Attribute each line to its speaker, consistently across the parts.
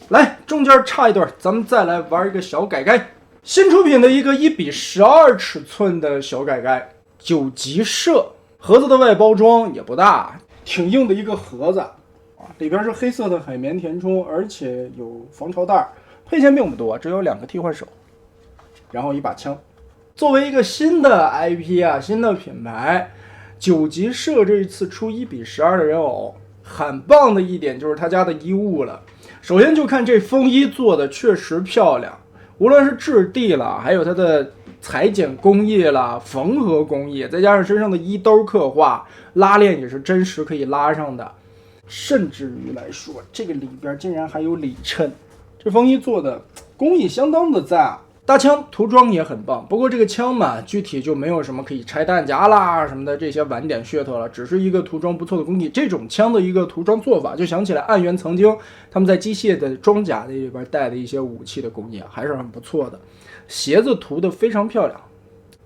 Speaker 1: 来，中间插一段，咱们再来玩一个小改改。新出品的一个1:12尺寸的小改改，9级社。盒子的外包装也不大，挺硬的一个盒子啊，里边是黑色的海绵填充，而且有防潮袋。配件并不多，只有2个替换手，然后一把枪。作为一个新的 IP 啊，新的品牌，9级社这一次出1:12的人偶，很棒的一点就是他家的衣物了。首先就看这风衣做的确实漂亮，无论是质地了，还有它的裁剪工艺啦、缝合工艺，再加上身上的衣兜刻画，拉链也是真实可以拉上的。甚至于来说，这个里边竟然还有里衬，这风衣做的工艺相当的赞。大枪涂装也很棒，不过这个枪嘛，具体就没有什么可以拆弹夹啦什么的这些晚点噱头了，只是一个涂装不错的工艺。这种枪的一个涂装做法，就想起来暗源曾经他们在机械的装甲里边带的一些武器的工艺，还是很不错的。鞋子涂得非常漂亮，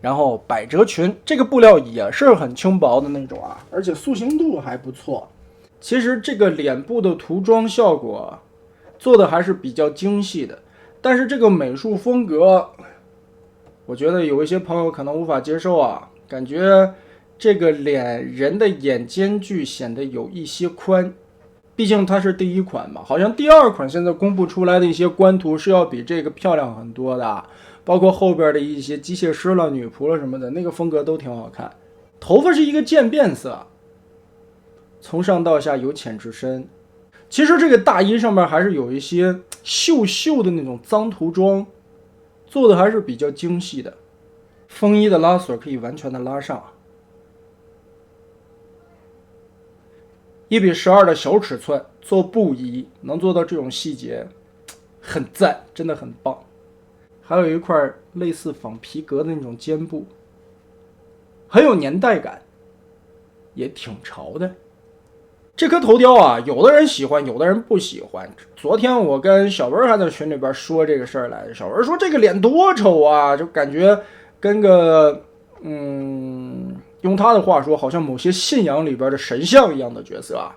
Speaker 1: 然后百褶裙这个布料也是很轻薄的那种啊，而且塑形度还不错。其实这个脸部的涂装效果做的还是比较精细的。但是这个美术风格，我觉得有一些朋友可能无法接受啊，感觉这个人的眼间距显得有一些宽，毕竟它是第一款嘛，好像第2款现在公布出来的一些官图是要比这个漂亮很多的，包括后边的一些机械师了、女仆了什么的，那个风格都挺好看。头发是一个渐变色，从上到下由浅至深。其实这个大衣上面还是有一些绣的那种脏涂装，做的还是比较精细的。风衣的拉锁可以完全的拉上。1:12的小尺寸做布衣能做到这种细节，很赞，真的很棒。还有一块类似仿皮革的那种肩部，很有年代感，也挺潮的。这颗头雕啊，有的人喜欢，有的人不喜欢。昨天我跟小文还在群里边说这个事儿来着，小文说这个脸多丑啊，就感觉跟个用他的话说，好像某些信仰里边的神像一样的角色啊。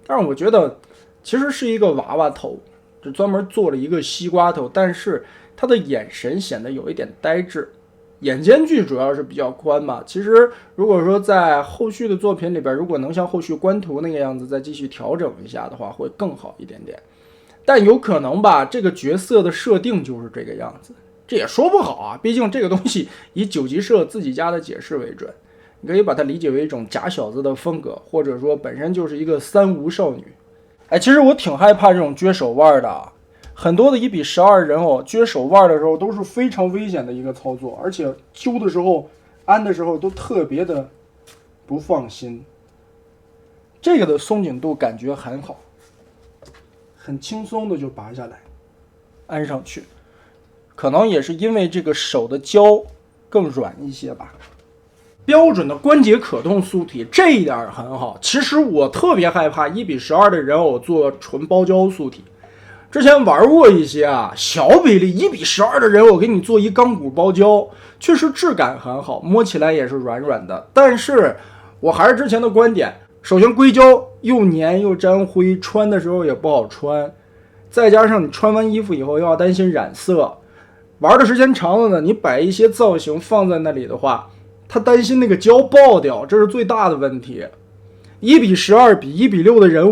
Speaker 1: 但是我觉得其实是一个娃娃头，就专门做了一个西瓜头，但是他的眼神显得有一点呆滞。眼间距主要是比较宽嘛，其实如果说在后续的作品里边，如果能像后续官图那个样子再继续调整一下的话，会更好一点点。但有可能吧，这个角色的设定就是这个样子，这也说不好啊，毕竟这个东西以9级社自己家的解释为准，你可以把它理解为一种假小子的风格，或者说本身就是一个三无少女。其实我挺害怕这种撅手腕的，很多的1:12人偶撅手腕的时候都是非常危险的一个操作，而且揪的时候、安的时候都特别的不放心。这个的松紧度感觉很好，很轻松的就拔下来，安上去。可能也是因为这个手的胶更软一些吧。标准的关节可动塑体这一点很好。其实我特别害怕1:12的人偶做纯包胶塑体。之前玩过一些小比例1:12的人偶给你做一钢骨包胶，确实质感很好，摸起来也是软软的。但是我还是之前的观点，首先硅胶又粘又沾灰，穿的时候也不好穿，再加上你穿完衣服以后又要担心染色，玩的时间长了呢，你摆一些造型放在那里的话，他担心那个胶爆掉，这是最大的问题。1:12比1:6的人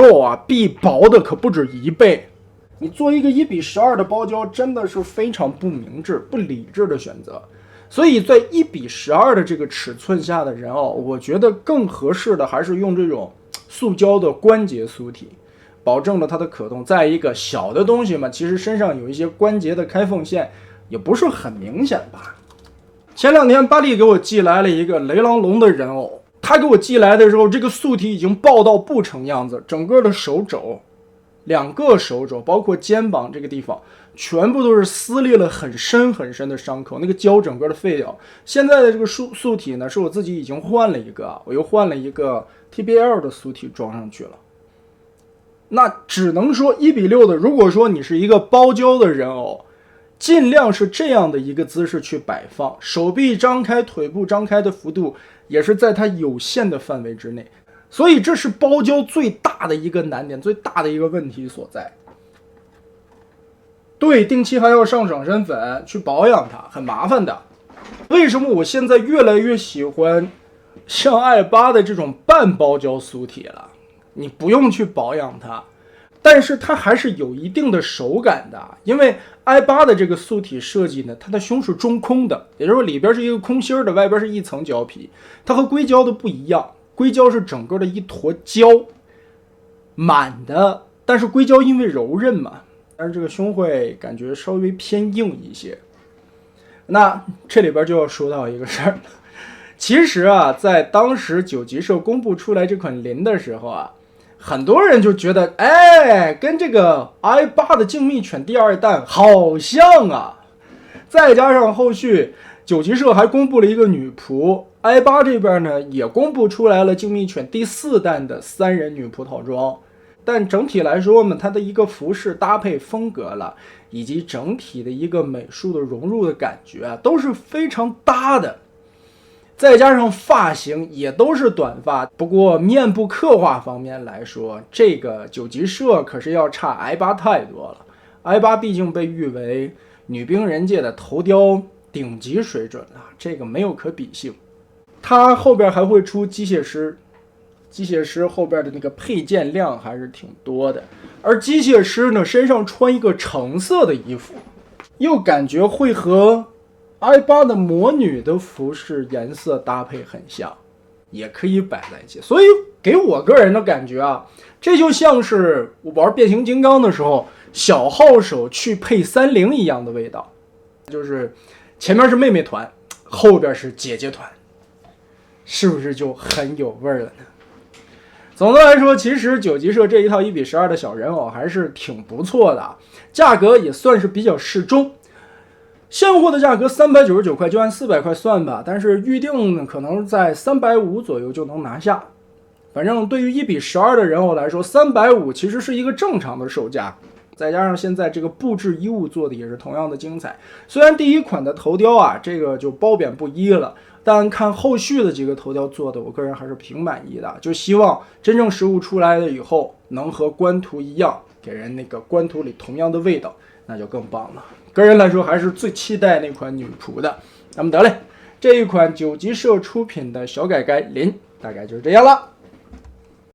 Speaker 1: 偶必薄的可不止1倍。你做一个1:12的包胶真的是非常不明智、不理智的选择。所以在1:12的这个尺寸下的人偶，我觉得更合适的还是用这种塑胶的关节塑体，保证了它的可动。再一个小的东西嘛，其实身上有一些关节的开缝线也不是很明显吧。前2天巴力给我寄来了一个雷狼龙的人偶，他给我寄来的时候，这个塑体已经爆到不成样子，整个的手肘，2个手肘包括肩膀这个地方全部都是撕裂了很深很深的伤口，那个胶整个的废掉。现在的这个塑体呢，是我自己已经换了一个，我又换了一个 TBL 的塑体装上去了。那只能说1:6的，如果说你是一个包胶的人偶，尽量是这样的一个姿势去摆放，手臂张开、腿部张开的幅度也是在它有限的范围之内。所以这是包胶最大的一个难点，最大的一个问题所在。对，定期还要上爽身粉去保养它，很麻烦的。为什么我现在越来越喜欢像爱巴的这种半包胶酥体了？你不用去保养它，但是它还是有一定的手感的。因为爱巴的这个酥体设计呢，它的胸是中空的，也就是说里边是一个空心的，外边是一层胶皮。它和硅胶的不一样，硅胶是整个的一坨胶满的，但是硅胶因为柔韧嘛，但是这个胸会感觉稍微偏硬一些。那这里边就要说到一个事儿了，其实啊，在当时九吉社公布出来这款林的时候啊，很多人就觉得，哎，跟这个 i8 的静谧犬第2弹好像啊。再加上后续九吉社还公布了一个女仆 ，i8 这边呢也公布出来了静谧犬第4弹的3人女仆套装。但整体来说嘛，它的一个服饰搭配风格了，以及整体的一个美术的融入的感觉啊，都是非常搭的。再加上发型也都是短发，不过面部刻画方面来说，这个九吉社可是要差 i8 太多了。i8 毕竟被誉为女兵人界的头雕顶级水准了，这个没有可比性。它后边还会出机械师。机械师后边的那个配件量还是挺多的，而机械师呢身上穿一个橙色的衣服，又感觉会和 i8 的魔女的服饰颜色搭配很像，也可以摆在一起。所以给我个人的感觉啊，这就像是我玩变形金刚的时候小号手去配30一样的味道，就是前面是妹妹团，后边是姐姐团，是不是就很有味儿了呢？总的来说，其实九吉社这一套1:12的小人偶还是挺不错的，价格也算是比较适中。现货的价格399块，就按400块算吧，但是预定可能在350左右就能拿下。反正对于1:12的人偶来说，350其实是一个正常的售价。再加上现在这个布置衣物做的也是同样的精彩，虽然第一款的头雕啊，这个就褒贬不一了，但看后续的几个头雕做的，我个人还是挺满意的。就希望真正实物出来了以后，能和官图一样，给人那个官图里同样的味道，那就更棒了。个人来说，还是最期待那款女仆的。那么得嘞，这一款九吉社出品的小改改林，大概就是这样了。